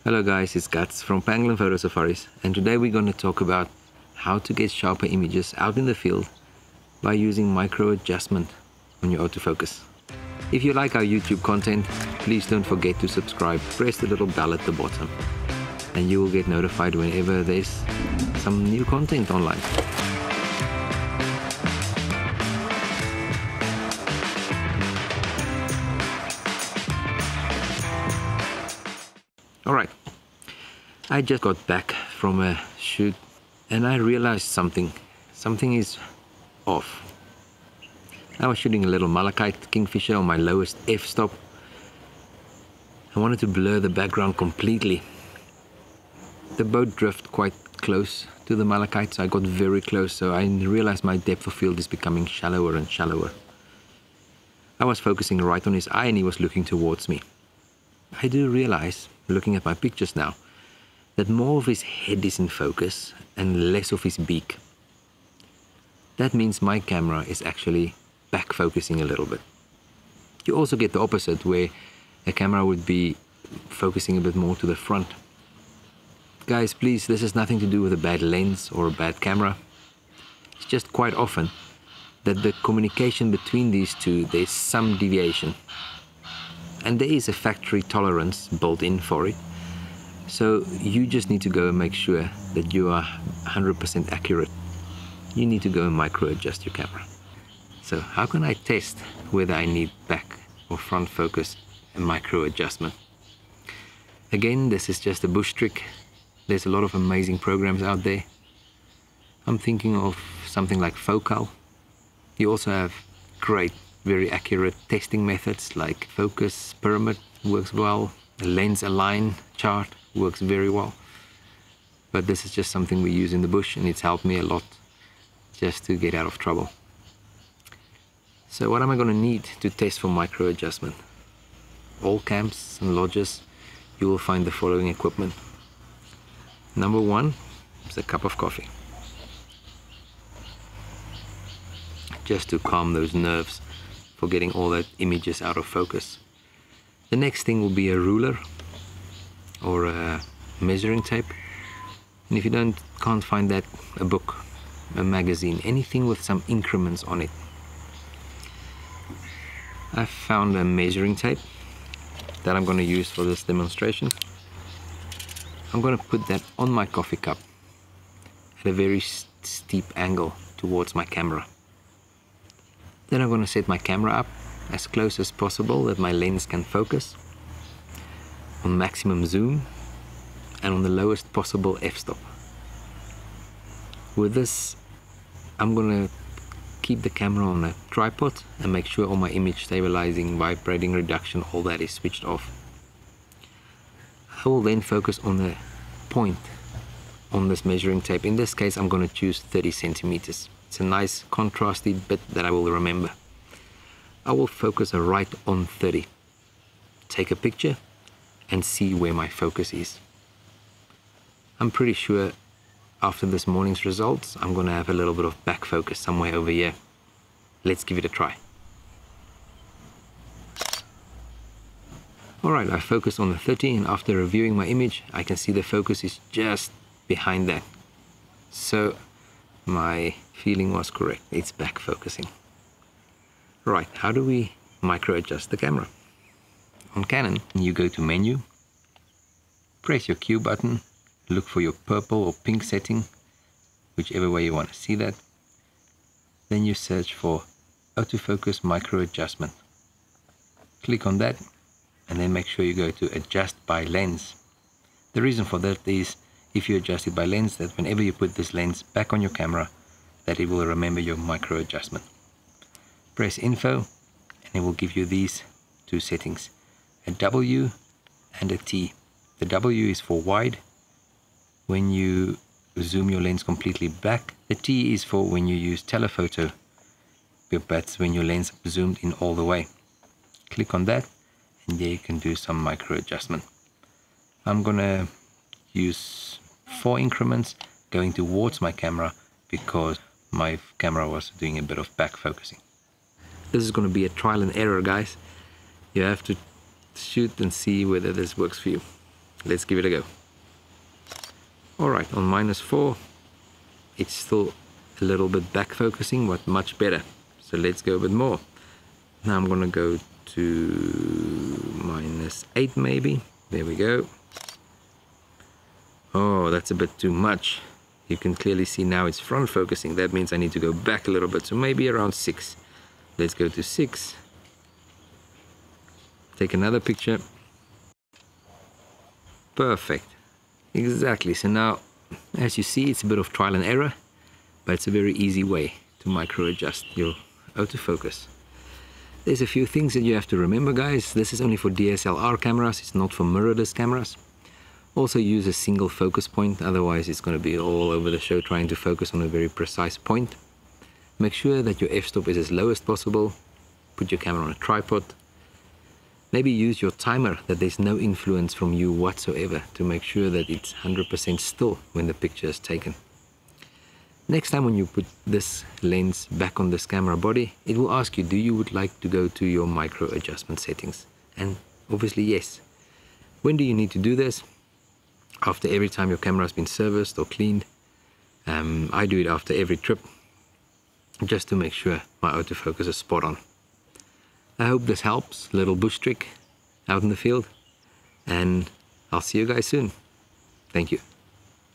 Hello guys, it's Guts from Pangolin Photo Safaris, and today we're going to talk about how to get sharper images out in the field by using micro adjustment on your autofocus. If you like our YouTube content, please don't forget to subscribe. Press the little bell at the bottom and you will get notified whenever there's some new content online. Alright, I just got back from a shoot and I realized something is off. I was shooting a little malachite kingfisher on my lowest f-stop. I wanted to blur the background completely. The boat drifted quite close to the malachite, so I got very close, so I realized my depth of field is becoming shallower and shallower. I was focusing right on his eye and he was looking towards me. I do realize, looking at my pictures now, that more of his head is in focus and less of his beak. That means my camera is actually back focusing a little bit. You also get the opposite, where a camera would be focusing a bit more to the front. Guys, please, this has nothing to do with a bad lens or a bad camera. It's just quite often that the communication between these two, there's some deviation. And there is a factory tolerance built in for it. So you just need to go and make sure that you are 100% accurate. You need to go and micro adjust your camera. So how can I test whether I need back or front focus and micro adjustment? Again, this is just a bush trick. There's a lot of amazing programs out there. I'm thinking of something like Focal. You also have great, very accurate testing methods like focus pyramid works well. The lens align chart works very well. But this is just something we use in the bush and it's helped me a lot just to get out of trouble. So what am I going to need to test for micro adjustment? All camps and lodges, you will find the following equipment. Number one is a cup of coffee. Just to calm those nerves for getting all that images out of focus. The next thing will be a ruler or a measuring tape. And if you can't find that, a book, a magazine, anything with some increments on it. I found a measuring tape that I'm going to use for this demonstration. I'm going to put that on my coffee cup at a very steep angle towards my camera. Then I'm going to set my camera up as close as possible that my lens can focus, on maximum zoom and on the lowest possible f-stop. With this, I'm going to keep the camera on a tripod and make sure all my image stabilizing, vibrating, reduction, all that is switched off. I will then focus on the point on this measuring tape. In this case, I'm going to choose 30 centimeters. It's a nice contrasty bit that I will remember. I will focus right on 30. Take a picture and see where my focus is. I'm pretty sure after this morning's results, I'm going to have a little bit of back focus somewhere over here. Let's give it a try. Alright, I focused on the 30 and after reviewing my image, I can see the focus is just behind that. So my feeling was correct, it's back focusing. Right, how do we micro adjust the camera? On Canon, you go to menu, press your Q button, look for your purple or pink setting, whichever way you want to see that. Then you search for autofocus micro adjustment. Click on that and then make sure you go to adjust by lens. The reason for that is if you adjust it by lens, that whenever you put this lens back on your camera, that it will remember your micro adjustment. Press info and it will give you these two settings, a W and a T. The W is for wide, when you zoom your lens completely back. The T is for when you use telephoto, that's when your lens is zoomed in all the way. Click on that and there you can do some micro adjustment. I'm gonna use 4 increments going towards my camera because my camera was doing a bit of back focusing. This is going to be a trial and error, guys. You have to shoot and see whether this works for you. Let's give it a go. Alright, on -4, it's still a little bit back focusing, but much better. So let's go a bit more. Now I'm gonna go to -8 maybe. There we go. Oh, that's a bit too much. You can clearly see now it's front focusing. That means I need to go back a little bit, so maybe around 6. Let's go to 6. Take another picture. Perfect. Exactly. So now, as you see, it's a bit of trial and error, but it's a very easy way to micro adjust your autofocus. There's a few things that you have to remember, guys. This is only for DSLR cameras. It's not for mirrorless cameras. Also use a single focus point, otherwise it's going to be all over the show trying to focus on a very precise point. Make sure that your f-stop is as low as possible. Put your camera on a tripod. Maybe use your timer, that there's no influence from you whatsoever, to make sure that it's 100% still when the picture is taken. Next time when you put this lens back on this camera body, it will ask you, do you would like to go to your micro adjustment settings? And obviously yes. When do you need to do this? After every time your camera has been serviced or cleaned. I do it after every trip, just to make sure my autofocus is spot on. I hope this helps, little bush trick out in the field, and I'll see you guys soon. Thank you.